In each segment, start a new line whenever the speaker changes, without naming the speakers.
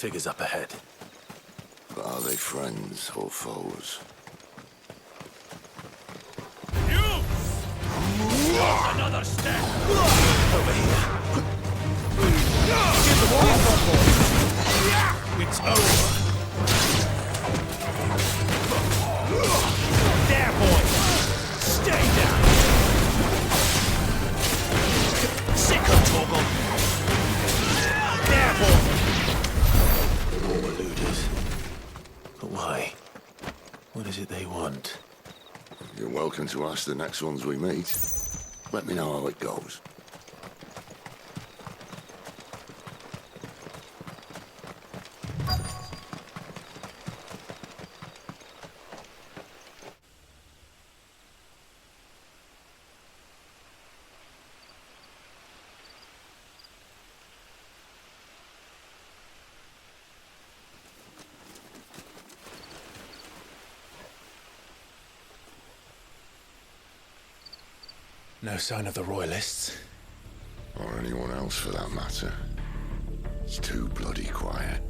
figures up ahead.
But are they friends or foes?
Another step!
Over here.
Get the wall on board! It's over! There, boy! Stay down! Sicker toggle! There, boy!
More looters. But why? What is it they want?
You're welcome to ask the next ones we meet. Let me know how it goes.
No sign of the Royalists.
Or anyone else for that matter. It's too bloody quiet.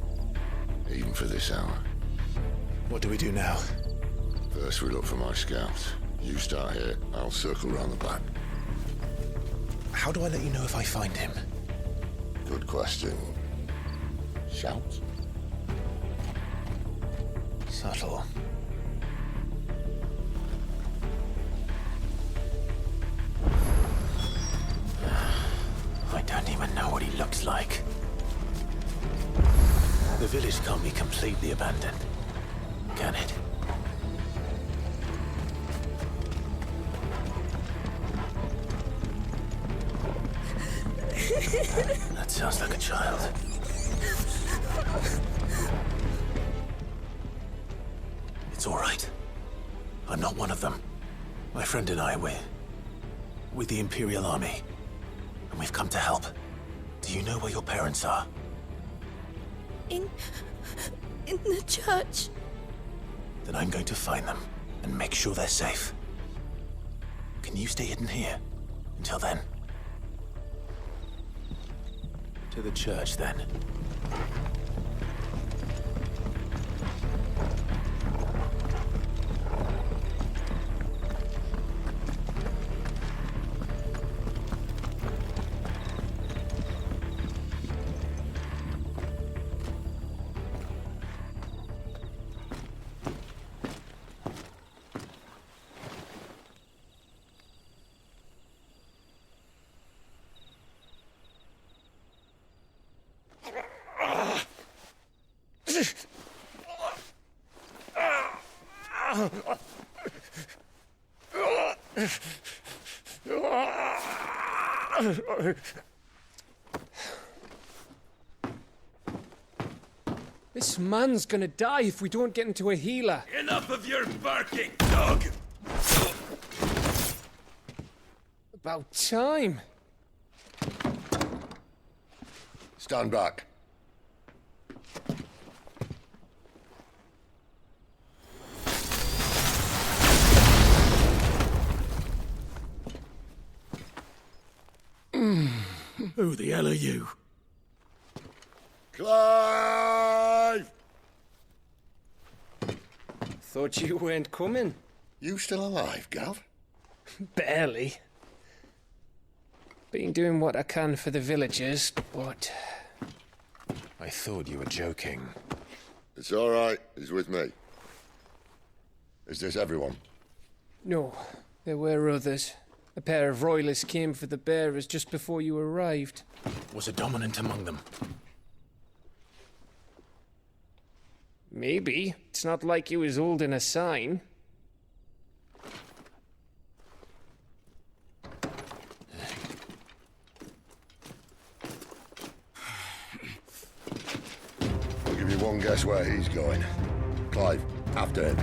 Even for this hour.
What do we do now?
First we look for my scouts. You start here, I'll circle round the back.
How do I let you know if I find him?
Good question. Shout?
Subtle. I don't even know what he looks like. The village can't be completely abandoned, can it? That sounds like a child. It's all right. I'm not one of them. My friend and I, we're with the Imperial Army. And we've come to help. Do you know where your parents are?
In the church.
Then I'm going to find them and make sure they're safe. Can you stay hidden here until then? To the church, then.
This man's gonna die if we don't get into a healer.
Enough of your barking, dog!
About time.
Stand back.
Who the hell are you?
Clive!
Thought you weren't coming.
You still alive, Gav?
Barely. Been doing what I can for the villagers, but...
I thought you were joking.
It's all right. He's with me. Is this everyone?
No, there were others. A pair of royalists came for the bearers just before you arrived.
Was a dominant among them?
Maybe. It's not like he was holding a sign.
I'll give you one guess where he's going. Clive, after him.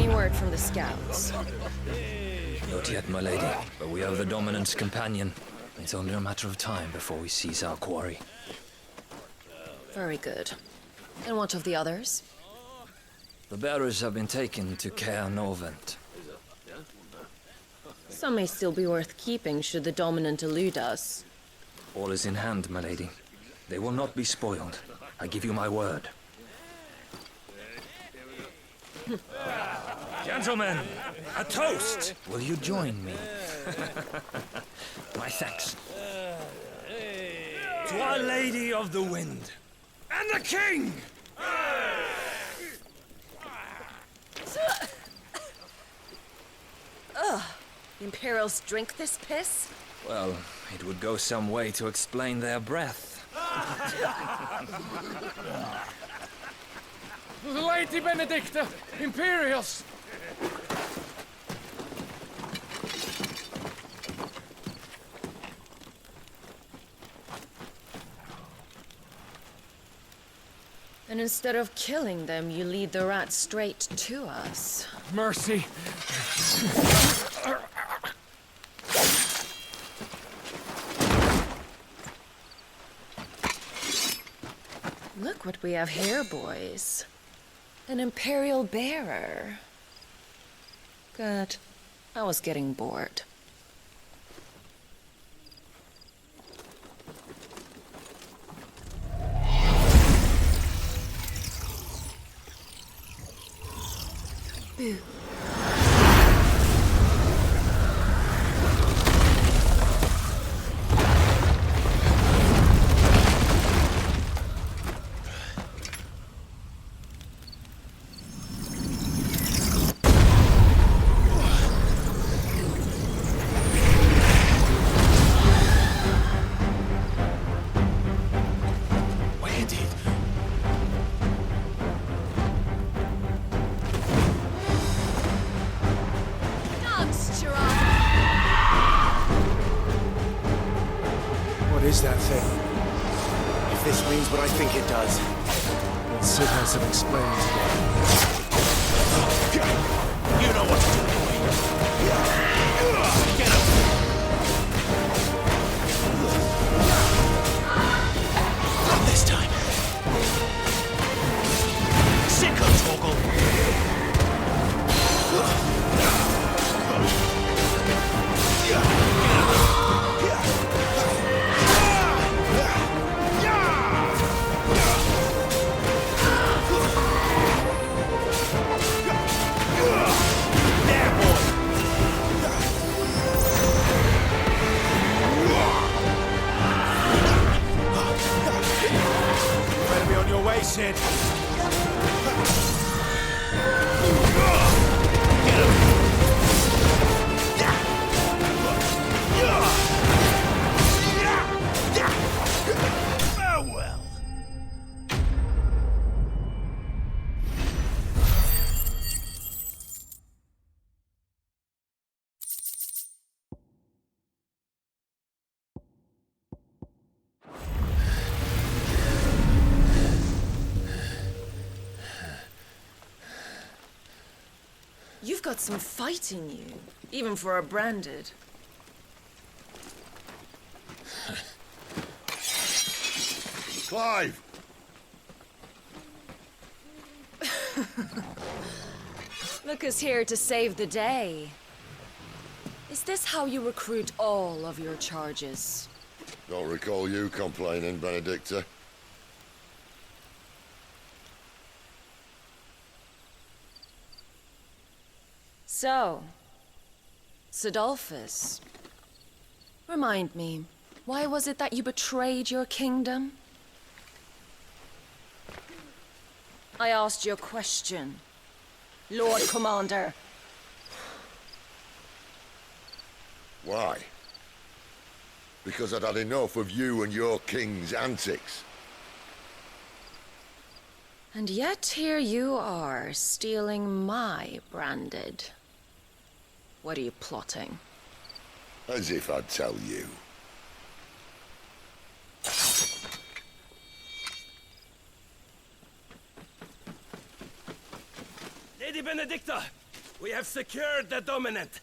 Any word from the scouts?
Not yet, my lady, but we have the dominant's companion. It's only a matter of time before we seize our quarry.
Very good. And what of the others?
The bearers have been taken to Caer Novent.
Some may still be worth keeping should the dominant elude us.
All is in hand, my lady. They will not be spoiled. I give you my word. Gentlemen, a toast! Will you join me? My thanks. To Our Lady of the Wind and the King!
Ugh. The Imperials drink this piss?
Well, it would go some way to explain their breath.
Lady Benedicta! Imperials!
And instead of killing them, you lead the rats straight to us.
Mercy!
Look what we have here, boys. An Imperial bearer. Good. I was getting bored. Boo.
What is that thing? If this means what I think it does, then Sid has some explaining to do. You know what to do, boy. Get him! Not this time. Sicko, Torgal! Sid. Get him. Farewell.
You've got some fight in you, even for a branded.
Clive!
Look who's here to save the day. Is this how you recruit all of your charges?
Don't recall you complaining, Benedicta.
So, Sidolphus, remind me, why was it that you betrayed your kingdom? I asked you a question, Lord Commander.
Why? Because I'd had enough of you and your king's antics.
And yet here you are, stealing my branded. What are you plotting?
As if I'd tell you.
Lady Benedicta!
We have secured the dominant.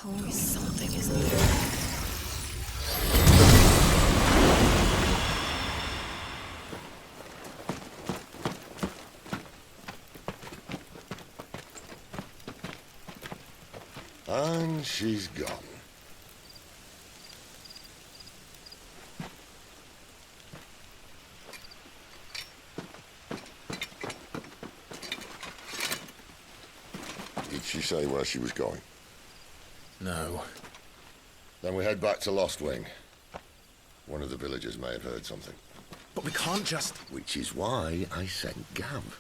Always something, isn't there?
And she's gone. Did she say where she was going?
No.
Then we head back to Lost Wing. One of the villagers may have heard something.
But we can't just...
Which is why I sent Gav.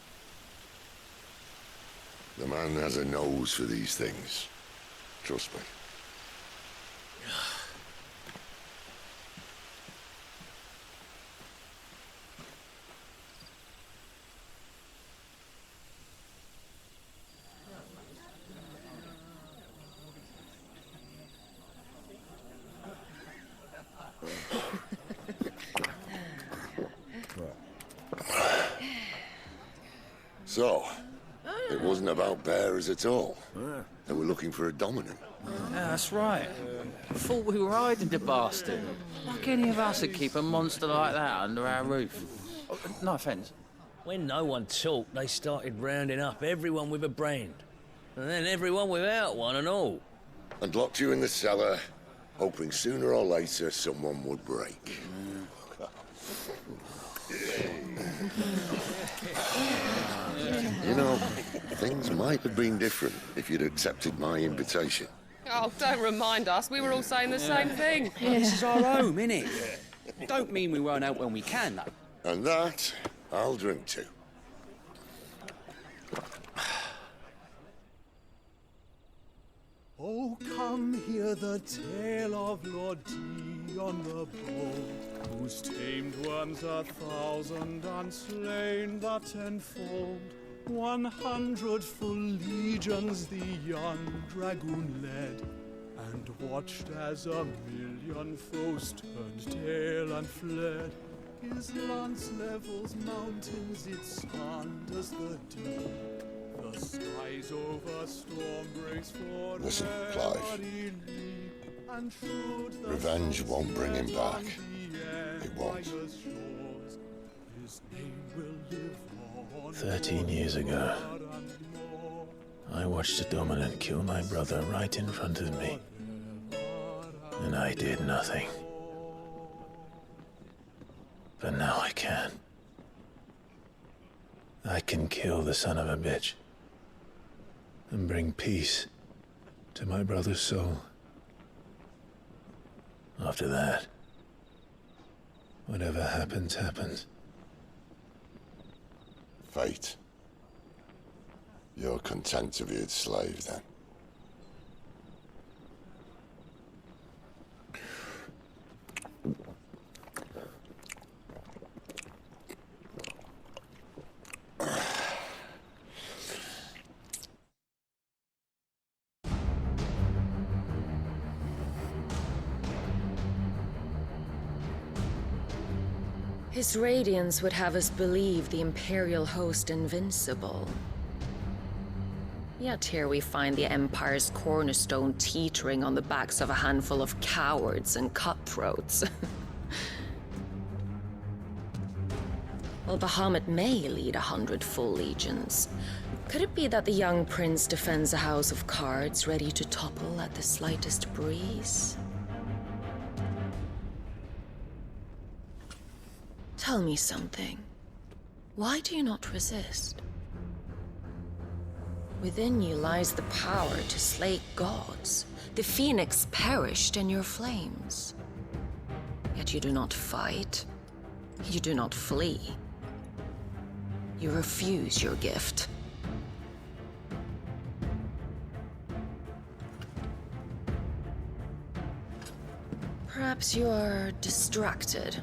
The man has a nose for these things. Trust me. So, it wasn't about bearers at all. They were looking for a dominant.
Yeah, that's right. Thought we were hiding the bastard. Like any of us would keep a monster like that under our roof. Oh, no offence.
When no one talked, they started rounding up everyone with a brand. And then everyone without one and all.
And locked you in the cellar, hoping sooner or later someone would break. You know, things might have been different if you'd accepted my invitation.
Oh, don't remind us. We were all saying the same thing.
This is our home, innit? Don't mean we won't out when we can, though.
And that, I'll drink to.
Oh, come hear the tale of Lord Dion the Bold, whose tamed worms 1,000 and slain the tenfold. 100 full legions the young dragoon led, and watched as 1,000,000 foes turned tail and fled. His lance levels mountains, it slanders the deep. The skies over storm breaks for
Listen, Clive. Revenge won't bring him back. It won't.
13 years ago, I watched a dominant kill my brother right in front of me. And I did nothing. But now I can. I can kill the son of a bitch. And bring peace to my brother's soul. After that, whatever happens, happens.
Fate. You're content to be its slave, then?
His radiance would have us believe the Imperial host invincible. Yet here we find the Empire's cornerstone teetering on the backs of a handful of cowards and cutthroats. Well, Bahamut may lead 100 full legions. Could it be that the young prince defends a house of cards ready to topple at the slightest breeze? Tell me something. Why do you not resist? Within you lies the power to slay gods. The phoenix perished in your flames. Yet you do not fight. You do not flee. You refuse your gift. Perhaps you are distracted.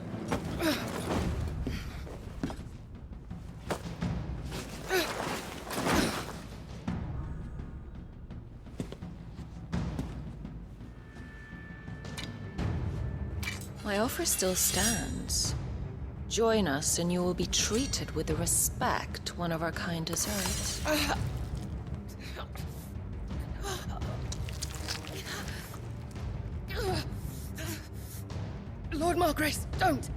My offer still stands. Join us and you will be treated with the respect one of our kind deserves.
Lord Margrace, don't!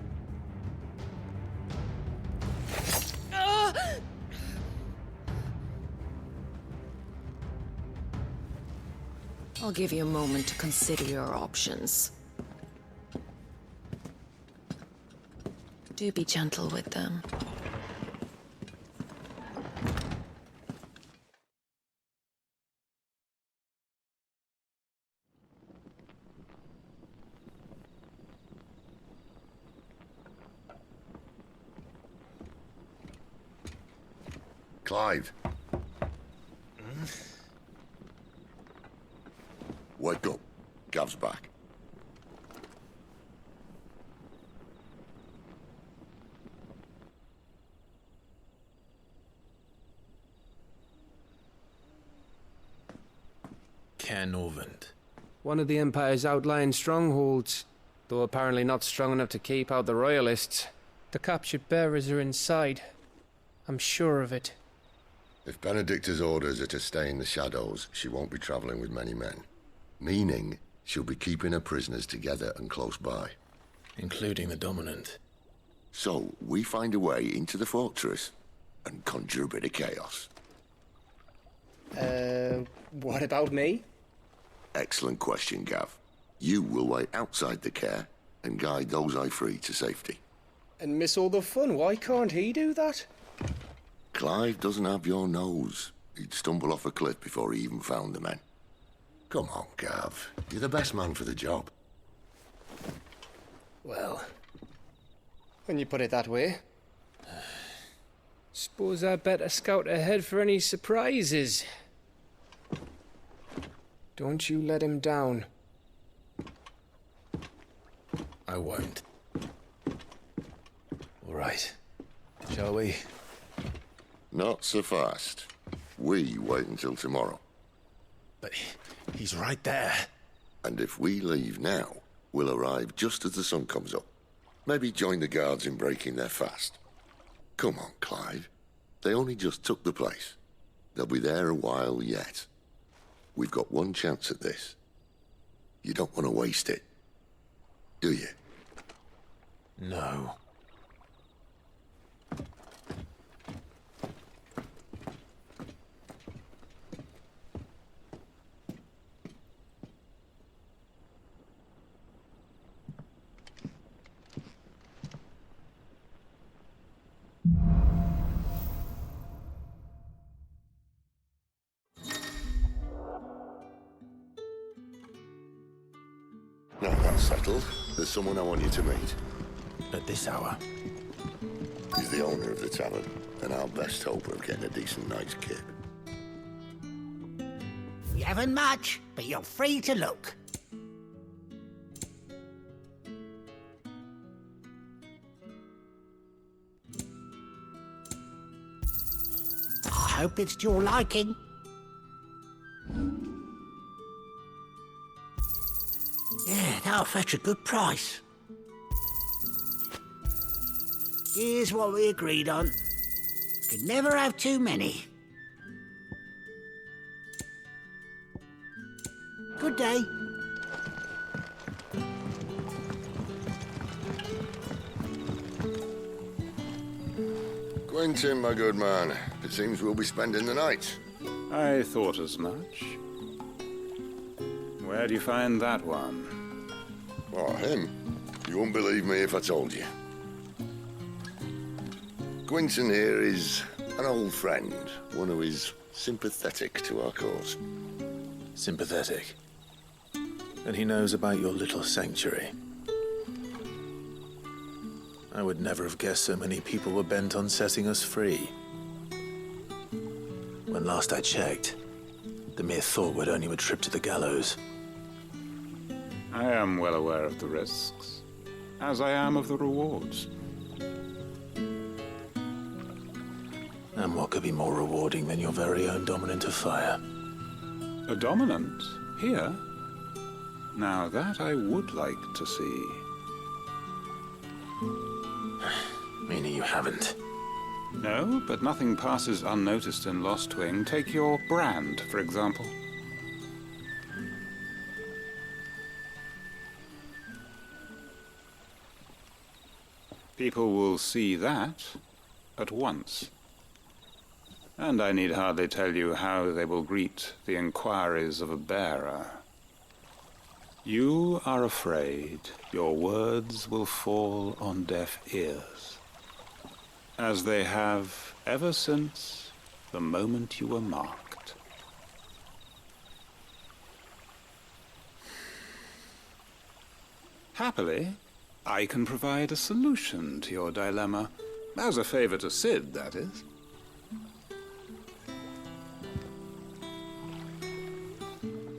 I'll give you a moment to consider your options. Do be gentle with them.
Clive. Wake up. Gav's back.
Caernarvon.
One of the Empire's outlying strongholds, though apparently not strong enough to keep out the Royalists. The captured bearers are inside. I'm sure of it.
If Benedicta's orders are to stay in the shadows, she won't be travelling with many men. Meaning, she'll be keeping her prisoners together and close by.
Including the Dominant.
So, we find a way into the fortress and conjure a bit of chaos.
What about me?
Excellent question, Gav. You will wait outside the care and guide those I free to safety.
And miss all the fun. Why can't he do that?
Clive doesn't have your nose. He'd stumble off a cliff before he even found the men. Come on, Gav. You're the best man for the job.
Well, when you put it that way. Suppose I'd better scout ahead for any surprises. Don't you let him down.
I won't. All right. Shall we?
Not so fast. We wait until tomorrow.
But he's right there.
And if we leave now, we'll arrive just as the sun comes up. Maybe join the guards in breaking their fast. Come on, Clive. They only just took the place. They'll be there a while yet. We've got one chance at this. You don't want to waste it, do you?
No.
Now that's settled. There's someone I want you to meet.
At this hour?
He's the owner of the tavern, and our best hope of getting a decent night's kip.
We haven't much, but you're free to look. I hope it's to your liking. Yeah, that'll fetch a good price. Here's what we agreed on. Could never have too many. Good day.
Quentin, my good man. It seems we'll be spending the night.
I thought as much. Where do you find that one?
Oh, him? You wouldn't believe me if I told you. Quentin here is an old friend, one who is sympathetic to our cause.
Sympathetic. And he knows about your little sanctuary. I would never have guessed so many people were bent on setting us free. When last I checked, the mere thought would earn you a trip to the gallows.
I am well aware of the risks, as I am of the rewards.
And what could be more rewarding than your very own dominant of fire?
A dominant? Here? Now that I would like to see.
Meaning you haven't?
No, but nothing passes unnoticed in Lost Wing. Take your brand, for example. People will see that at once. And I need hardly tell you how they will greet the inquiries of a bearer. You are afraid your words will fall on deaf ears, as they have ever since the moment you were marked. Happily, I can provide a solution to your dilemma, as a favor to Sid, that is.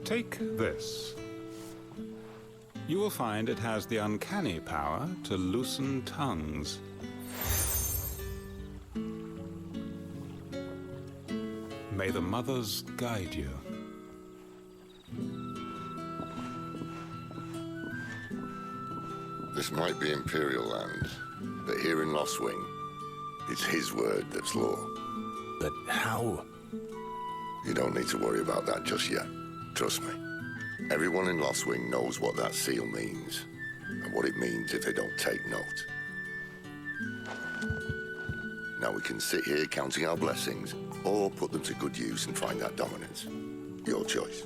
Take this. You will find it has the uncanny power to loosen tongues. May the mothers guide you.
This might be Imperial land, but here in Lost Wing, it's his word that's law.
But how?
You don't need to worry about that just yet. Trust me. Everyone in Lost Wing knows what that seal means, and what it means if they don't take note. Now we can sit here counting our blessings, or put them to good use and find that dominance. Your choice.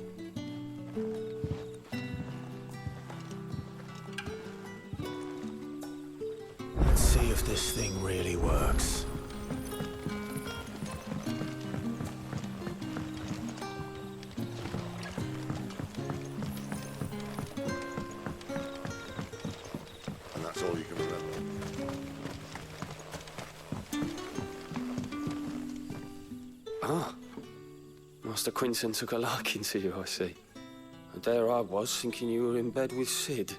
Let's see if this thing really works.
And that's all you can remember.
Ah, Master Quinton took a liking to you, I see. And there I was, thinking you were in bed with Sid.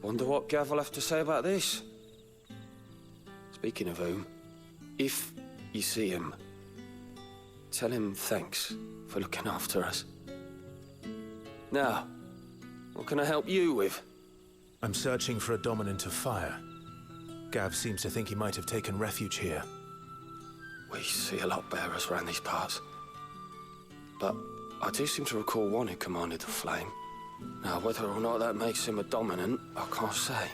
Wonder what Gav will have to say about this. Speaking of whom, if you see him, tell him thanks for looking after us. Now, what can I help you with?
I'm searching for a dominant of fire. Gav seems to think he might have taken refuge here.
We see a lot bearers around these parts. But I do seem to recall one who commanded the flame. Now, whether or not that makes him a dominant, I can't say.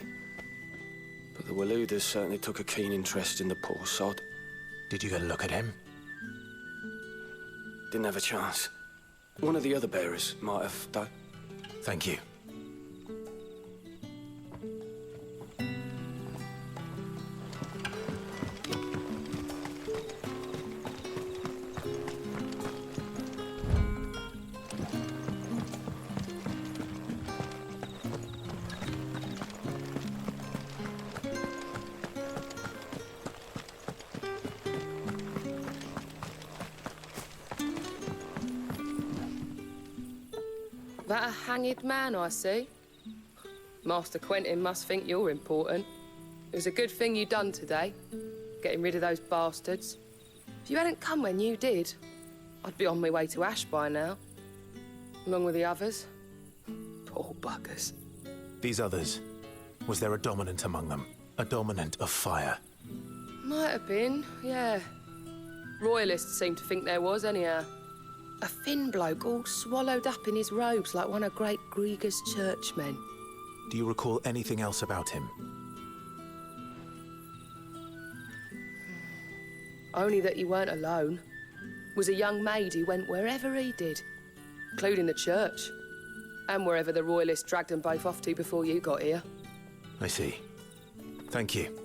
But the Waluders certainly took a keen interest in the poor sod.
Did you get a look at him?
Didn't have a chance. One of the other bearers might have, though.
Thank you.
That a hanged man, I see. Master Quentin must think you're important. It was a good thing you done today, getting rid of those bastards. If you hadn't come when you did, I'd be on my way to Ash by now, along with the others. Poor buggers.
These others, was there a dominant among them? A dominant of fire?
Might have been, yeah. Royalists seem to think there was, anyhow. A thin bloke all swallowed up in his robes like one of Great Gregor's churchmen.
Do you recall anything else about him?
Only that he weren't alone. Was a young maid who went wherever he did, including the church, and wherever the Royalists dragged them both off to before you got here.
I see. Thank you.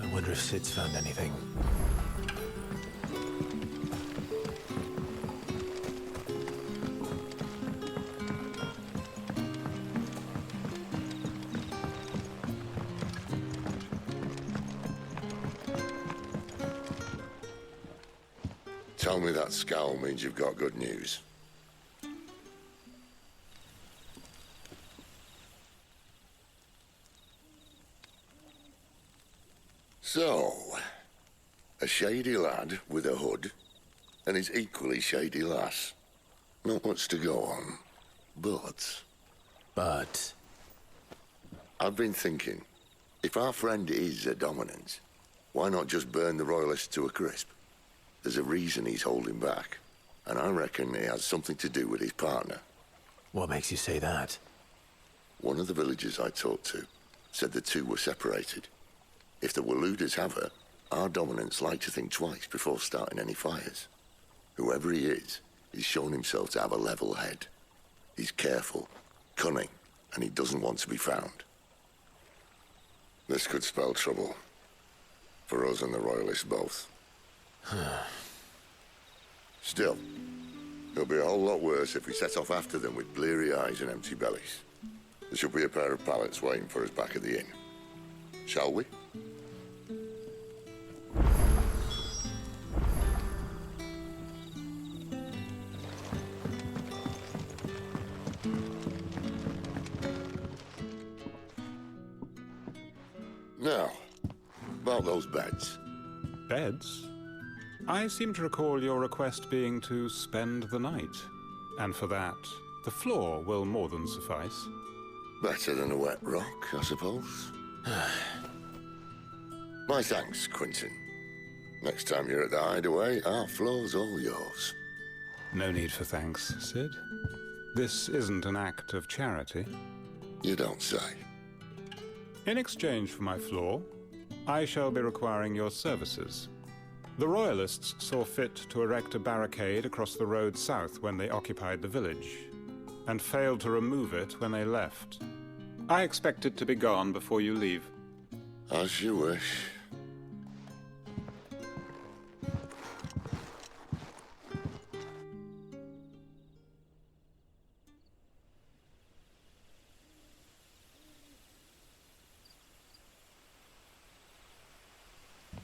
I wonder if Sid's found anything.
Tell me that scowl means you've got good news. So, a shady lad with a hood, and his equally shady lass. Not much to go on, but...
But...
I've been thinking, If our friend is a dominant, why not just burn the Royalists to a crisp? There's a reason he's holding back, and I reckon it has something to do with his partner.
What makes you say that?
One of the villagers I talked to said the two were separated. If the Waluders have her, our dominants like to think twice before starting any fires. Whoever he is, he's shown himself to have a level head. He's careful, cunning, and he doesn't want to be found. This could spell trouble. For us and the Royalists both. Still, it'll be a whole lot worse if we set off after them with bleary eyes and empty bellies. There should be a pair of pallets waiting for us back at the inn. Shall we? Now, about those beds.
Beds? I seem to recall your request being to spend the night. And for that, the floor will more than suffice.
Better than a wet rock, I suppose. My thanks, Quentin. Next time you're at the hideaway, our floor's all yours.
No need for thanks, Sid. This isn't an act of charity.
You don't say.
In exchange for my floor, I shall be requiring your services. The Royalists saw fit to erect a barricade across the road south when they occupied the village, and failed to remove it when they left. I expect it to be gone before you leave.
As you wish.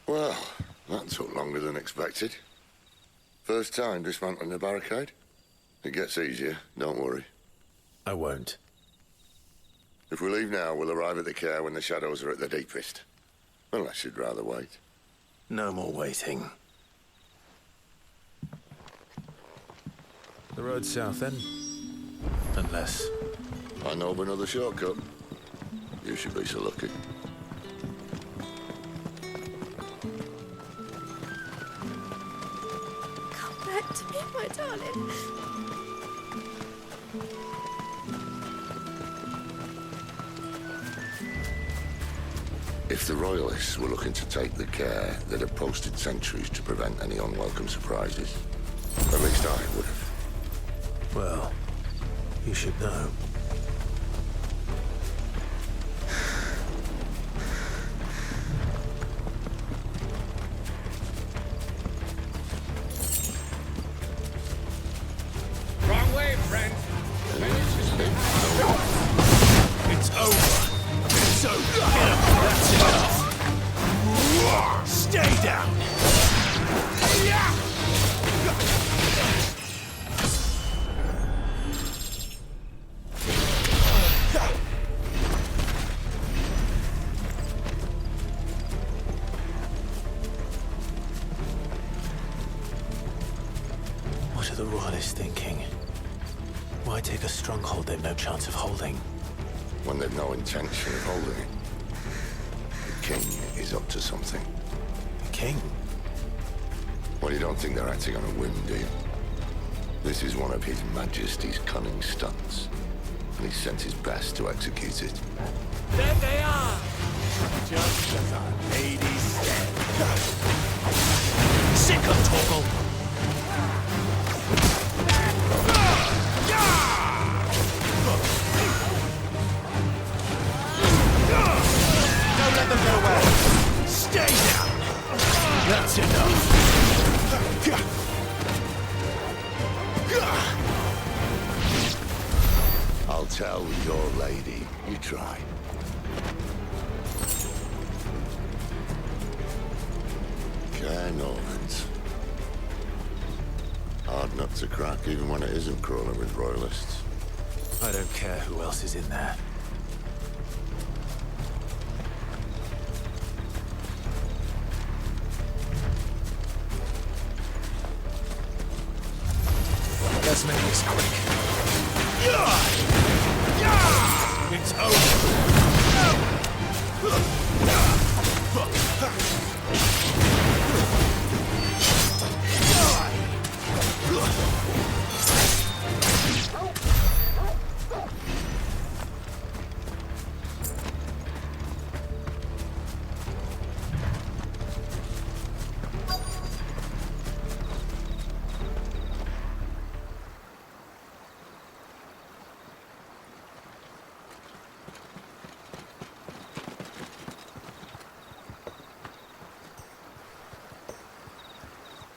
Well, that took longer than expected. First time dismantling a barricade? It gets easier, don't worry.
I won't.
If we leave now, we'll arrive at the care when the shadows are at their deepest. Unless you'd rather wait.
No more waiting. The road south, then? Unless...
I know of another shortcut. You should be so lucky.
Back to me, my darling.
If the Royalists were looking to take the care, they'd have posted sentries to prevent any unwelcome surprises. At least I would have.
Well, you should know.
Wrong way, friend.
It's over. It's over. Get up. That's enough. Stay down. What are the Royalists thinking? Why take a stronghold they've no chance of holding?
When they've no intention of holding it. The king is up to something.
The king?
Well, you don't think they're acting on a whim, do you? This is one of His Majesty's cunning stunts, and he's sent his best to execute it.
There they are! Just as our lady said.
Sick of Torgal! Don't let them get away! Stay down! That's enough!
I'll tell your lady you tried. Care Normans. Hard nut to crack, even when it isn't crawling with Royalists.
I don't care who else is in there. Let's make this quick. It's over.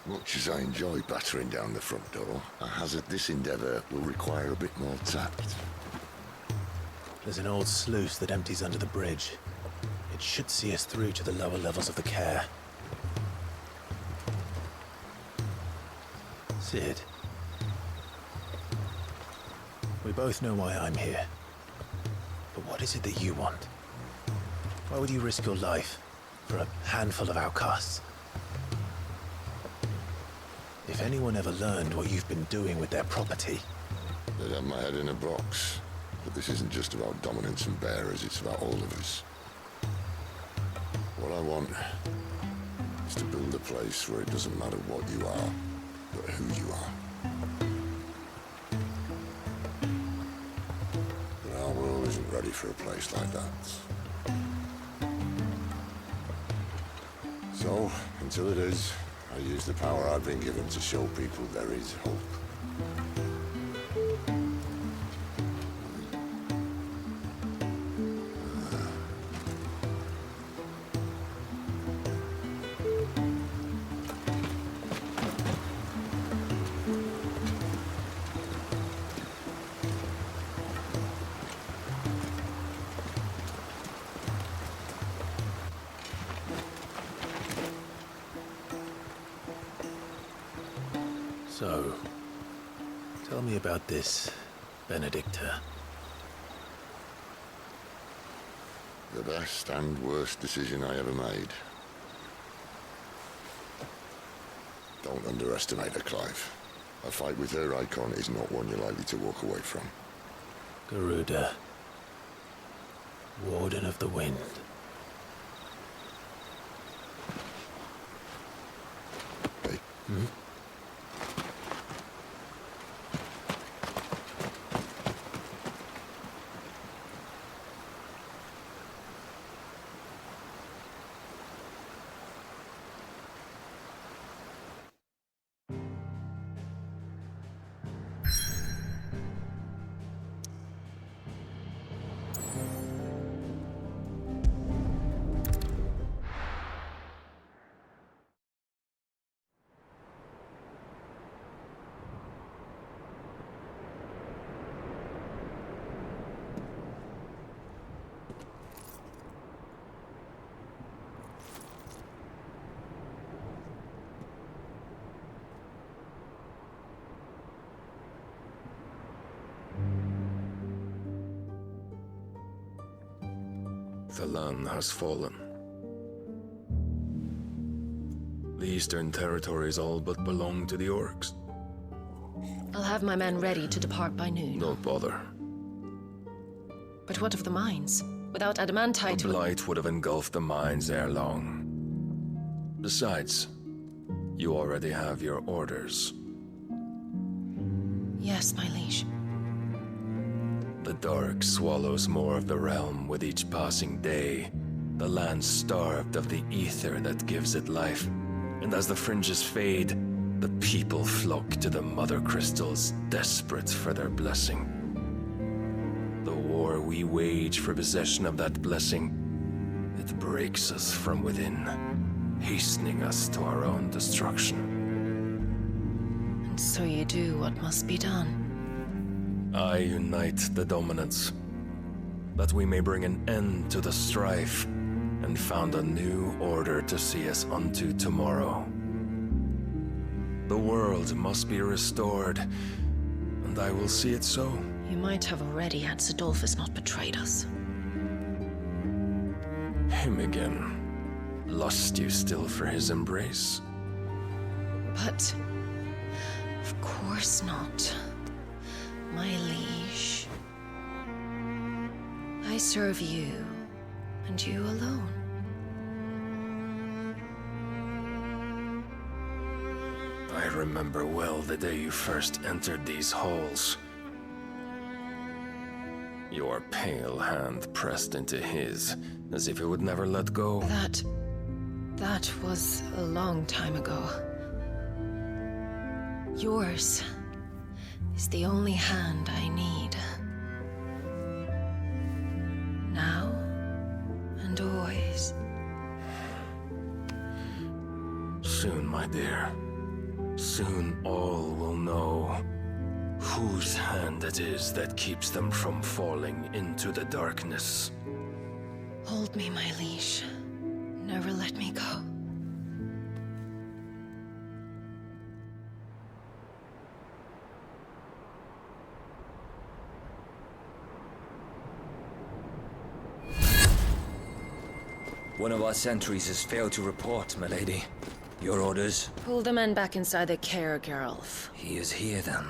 Much as I enjoy battering down the front door, I hazard this endeavour will require a bit more tact.
There's an old sluice that empties under the bridge. It should see us through to the lower levels of the care. Sid. We both know why I'm here. But what is it that you want? Why would you risk your life for a handful of outcasts? If anyone ever learned what you've been doing with their property...
They'd have my head in a box. But this isn't just about dominance and bearers, it's about all of us. What I want is to build a place where it doesn't matter what you are, but who you are. But our world isn't ready for a place like that. So, until it is, I use the power I've been given to show people there is hope.
So, tell me about this Benedicta.
The best and worst decision I ever made. Don't underestimate her, Clive. A fight with her Eikon is not one you're likely to walk away from.
Garuda. Warden of the Wind.
Hey.
Hmm?
The land has fallen. The Eastern territories all but belong to the orcs.
I'll have my men ready to depart by noon.
Don't bother.
But what of the mines? Without adamantite...
The Blight would have engulfed the mines ere long. Besides, you already have your orders.
Yes, my liege.
The dark swallows more of the realm with each passing day. The land starved of the ether that gives it life. And as the fringes fade, the people flock to the mother crystals, desperate for their blessing. The war we wage for possession of that blessing, it breaks us from within, hastening us to our own destruction.
And so you do what must be done.
I unite the dominants, that we may bring an end to the strife, and found a new order to see us unto tomorrow. The world must be restored, and I will see it so.
You might have already had Zidolphus not betrayed us.
Him again. Lust you still for his embrace?
But... of course not. My liege. I serve you, and you alone.
I remember well the day you first entered these halls. Your pale hand pressed into his, as if it would never let go.
That was a long time ago. Yours is the only hand I need. Now and always.
Soon, my dear. Soon all will know whose hand it is that keeps them from falling into the darkness.
Hold me, my liege. Never let me go.
One of our sentries has failed to report, milady. Your orders?
Pull the men back inside the care, Geralf.
He is here, then.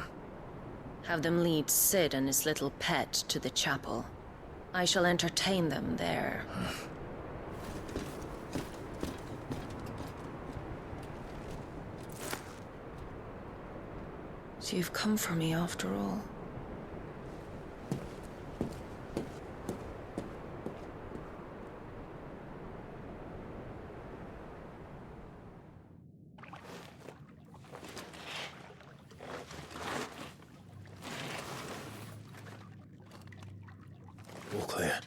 Have them lead Sid and his little pet to the chapel. I shall entertain them there. So you've come for me after all.
All clear.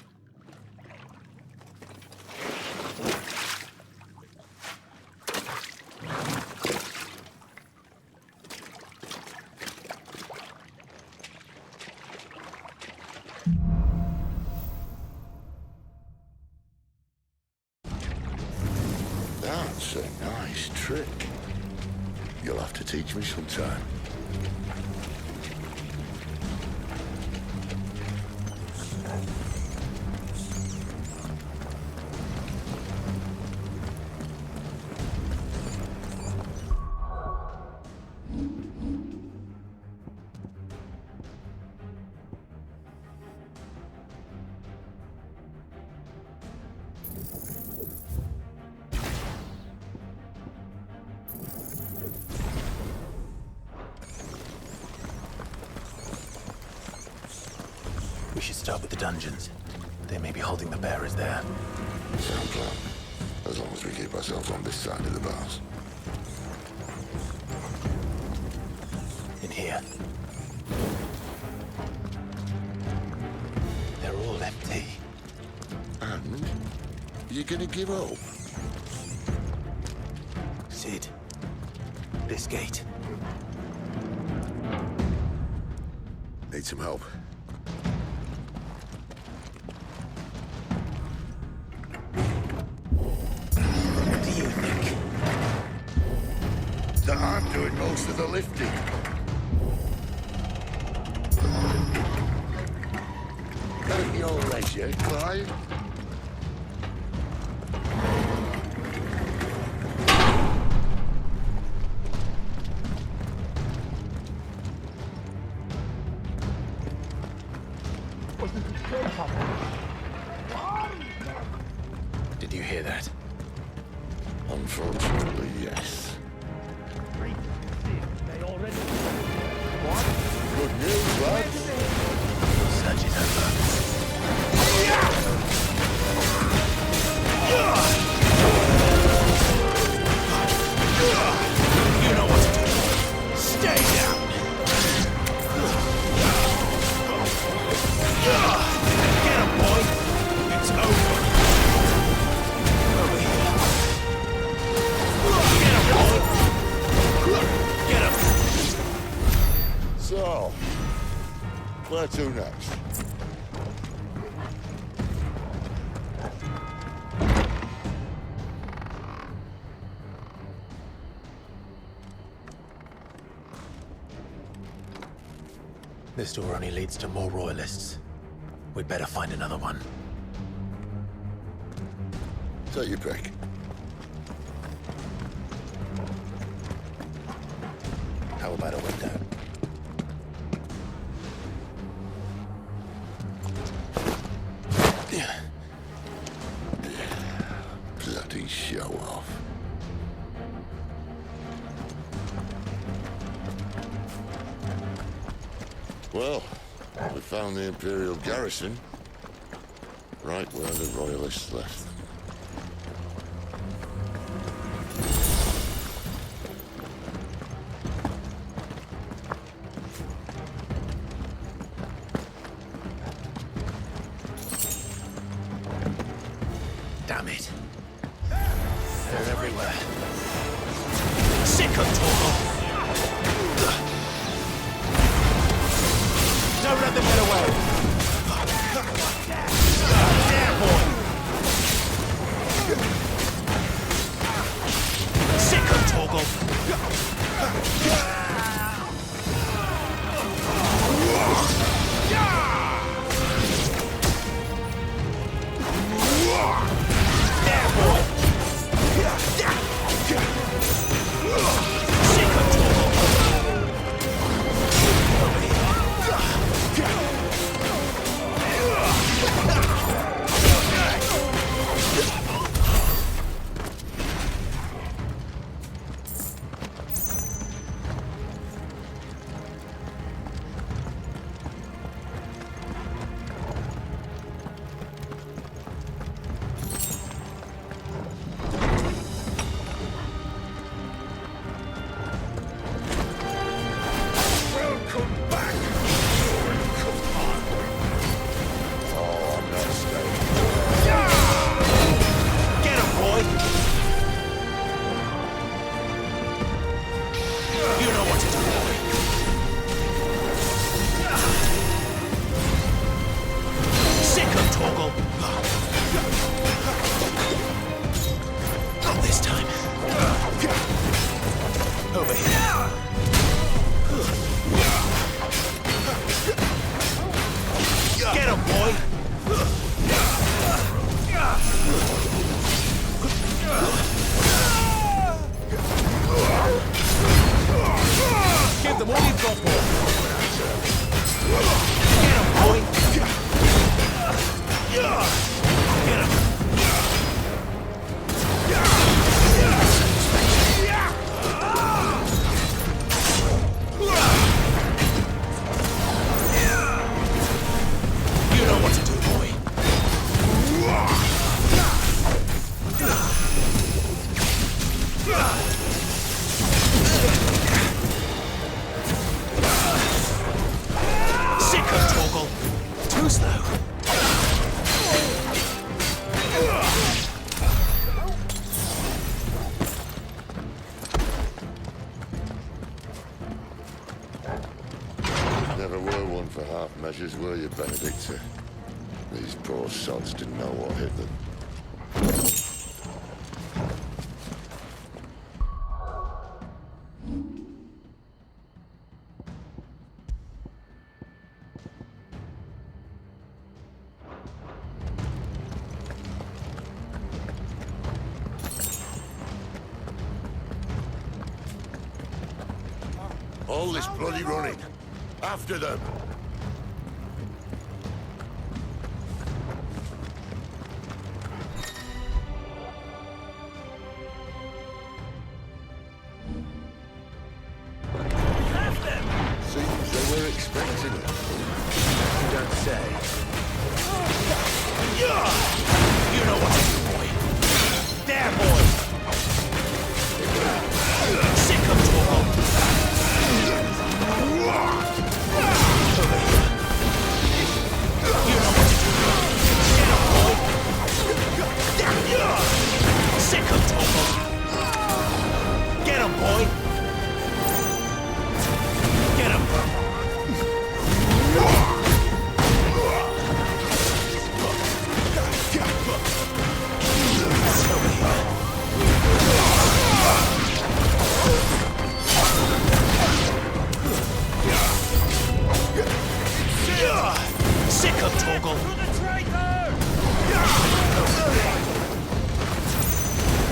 That's a nice trick. You'll have to teach me sometime.
We should start with the dungeons. They may be holding the bearers there.
Sound plan. As long as we keep ourselves on this side of the bars.
In here. They're all empty.
And? You're gonna give up?
Sid. This gate.
Need some help?
What do you think?
That I'm doing most of the lifting. At your leisure, Clive.
Did you hear that?
Unfortunately, yes. Good news, lads.
Search is over. You know what to do. Stay down. Get him, boy. It's over. Over here. Get him, boy. Get him.
So, where to next?
This door only leads to more royalists. We'd better find another one.
Take your pick.
How about a window?
Bloody show off. Well, we found the Imperial garrison, right where the Royalists left.
Damn it. They're everywhere. Sick of talk.
Never were one for half measures, were you, Benedicta? These poor sods didn't know what hit them. All this bloody running. After them! Seems they were expecting it.
You don't say. You know what to do, boy. There, boy! Sick of trouble! Sick of trouble! Get him, boy! Get him! Sick of Torgal!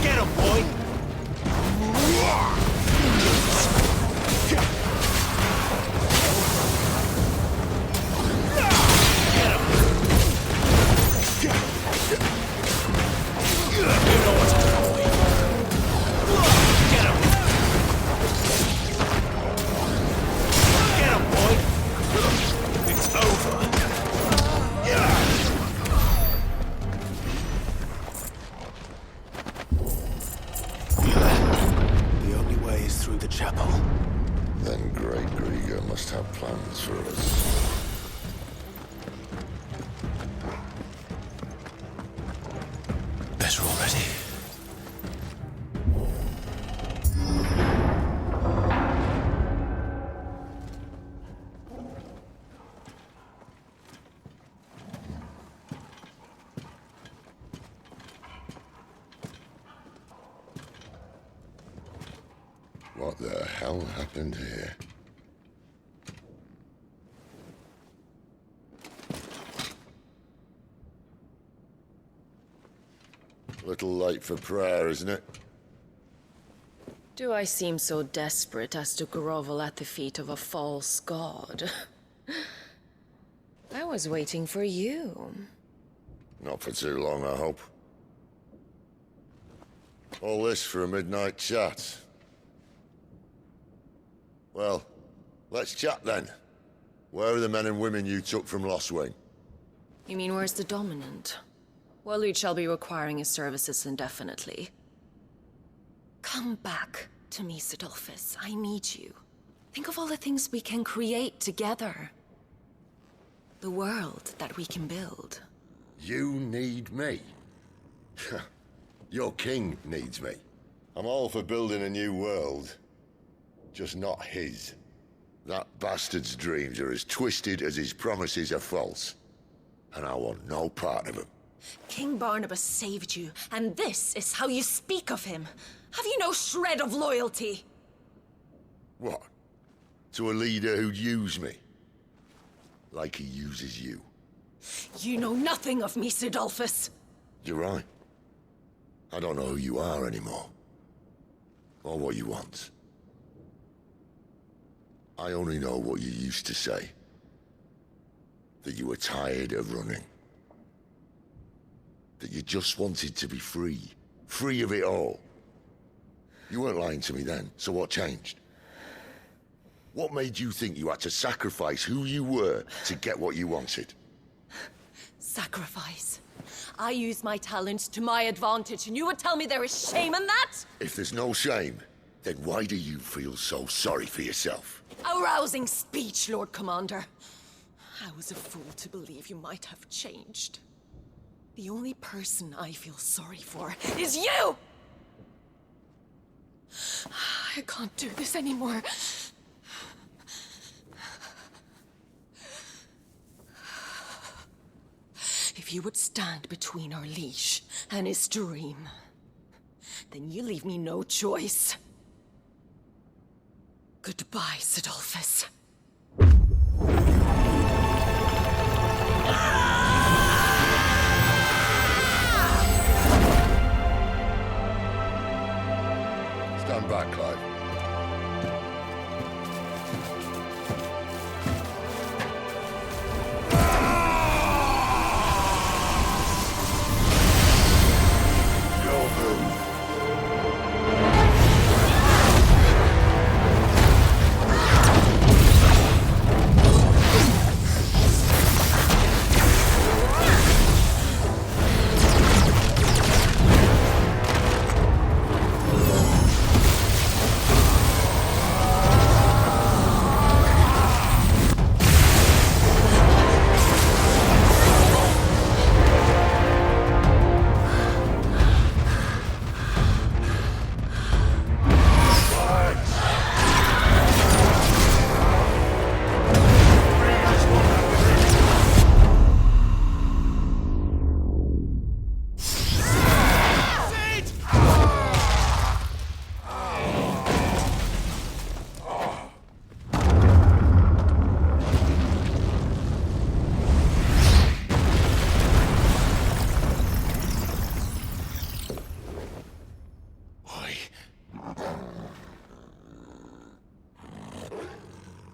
Get him, boy!
Plans for us.
Better already.
What the hell happened here? Little late for prayer, isn't it?
Do I seem so desperate as to grovel at the feet of a false god? I was waiting for you.
Not for too long, I hope. All this for a midnight chat. Well, let's chat then. Where are the men and women you took from Lost Wing?
You mean where's the dominant? Waleed shall be requiring his services indefinitely. Come back to me, Sidolphus. I need you. Think of all the things we can create together. The world that we can build.
You need me? Your king needs me. I'm all for building a new world. Just not his. That bastard's dreams are as twisted as his promises are false. And I want no part of them.
King Barnabas saved you, and this is how you speak of him. Have you no shred of loyalty?
What? To a leader who'd use me? Like he uses you.
You know nothing of me, Sidolphus.
You're right. I don't know who you are anymore. Or what you want. I only know what you used to say. That you were tired of running. That you just wanted to be free. Free of it all. You weren't lying to me then, so what changed? What made you think you had to sacrifice who you were to get what you wanted?
Sacrifice. I use my talents to my advantage, and you would tell me there is shame in that?
If there's no shame, then why do you feel so sorry for yourself?
A rousing speech, Lord Commander. I was a fool to believe you might have changed. The only person I feel sorry for is you! I can't do this anymore. If you would stand between our liege and his dream, then you leave me no choice. Goodbye, Sidolphus.
Stand back, Clive.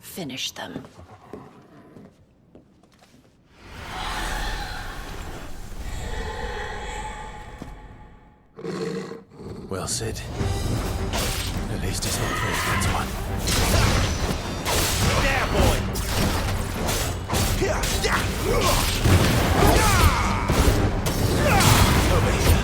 Finish them.
Well, Sid. At least it's not first one.
There, boy!
Over here.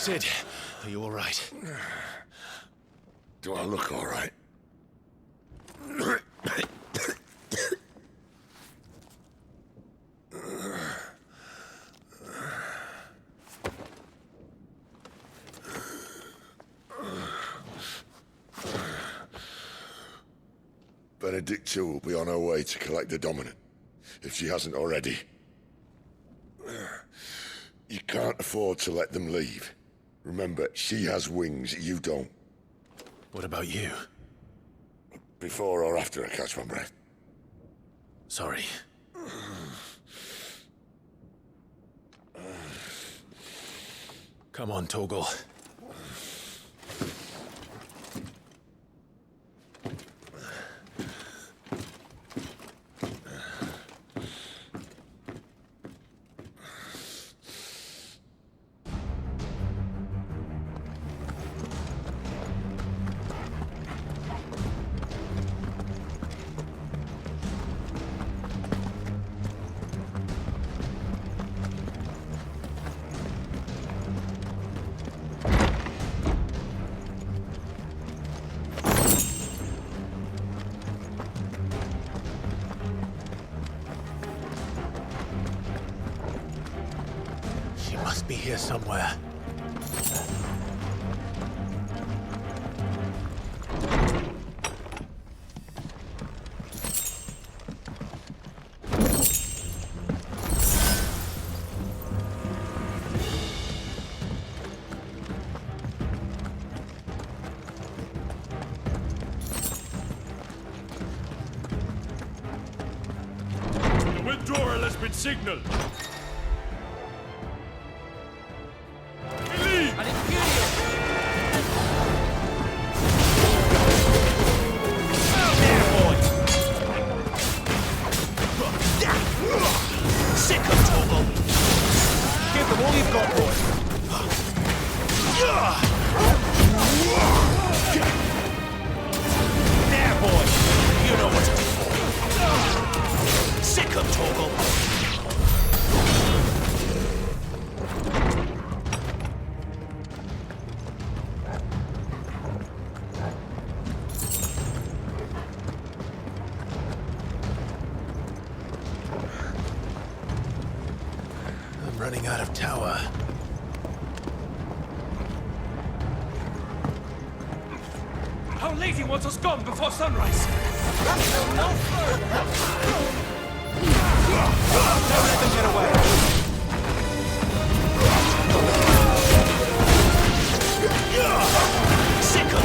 Sid, are you all right?
Do I look all right? Benedicta will be on her way to collect the Dominant, if she hasn't already. You can't afford to let them leave. Remember, she has wings, you don't.
What about you?
Before or after I catch my breath?
Sorry. Come on, Torgal. Be here somewhere.
The withdrawal has been signaled. Running out of tower.
Our lady wants us gone before sunrise. No further. Don't let them get away. Sickle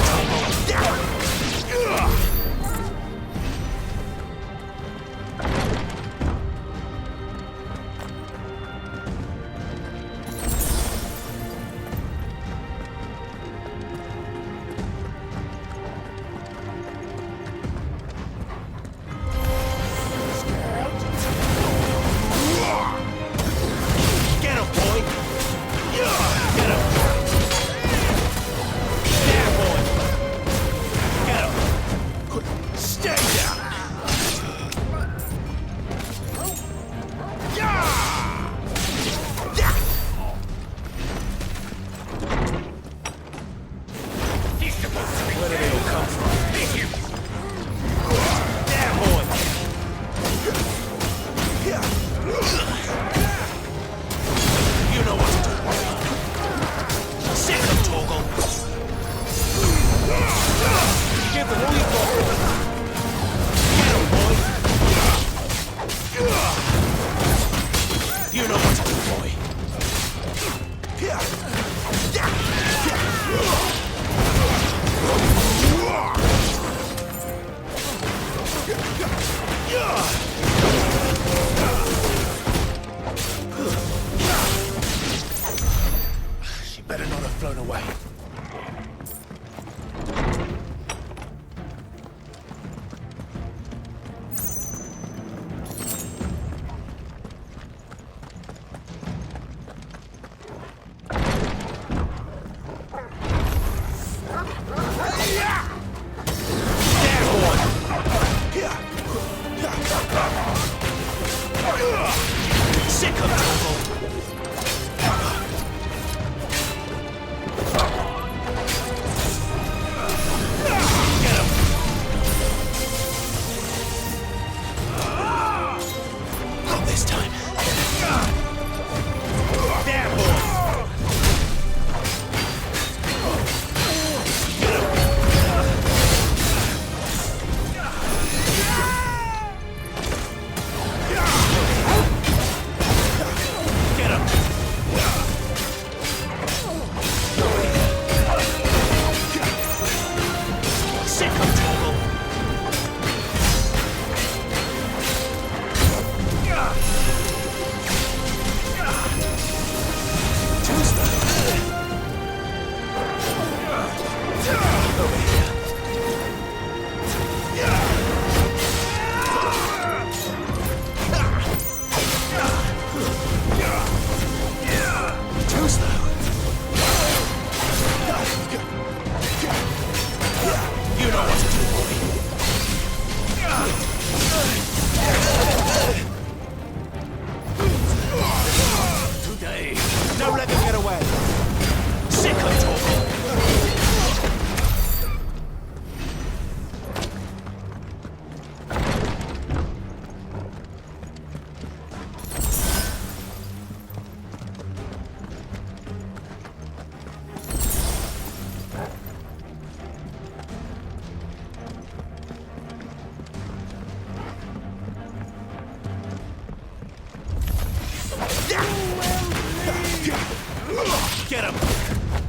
Get him!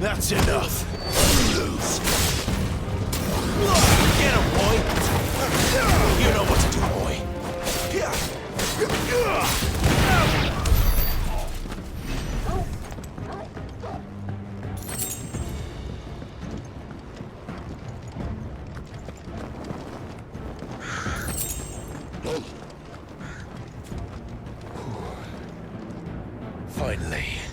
That's enough! Lose! Get him, boy! You know what to do, boy! Finally.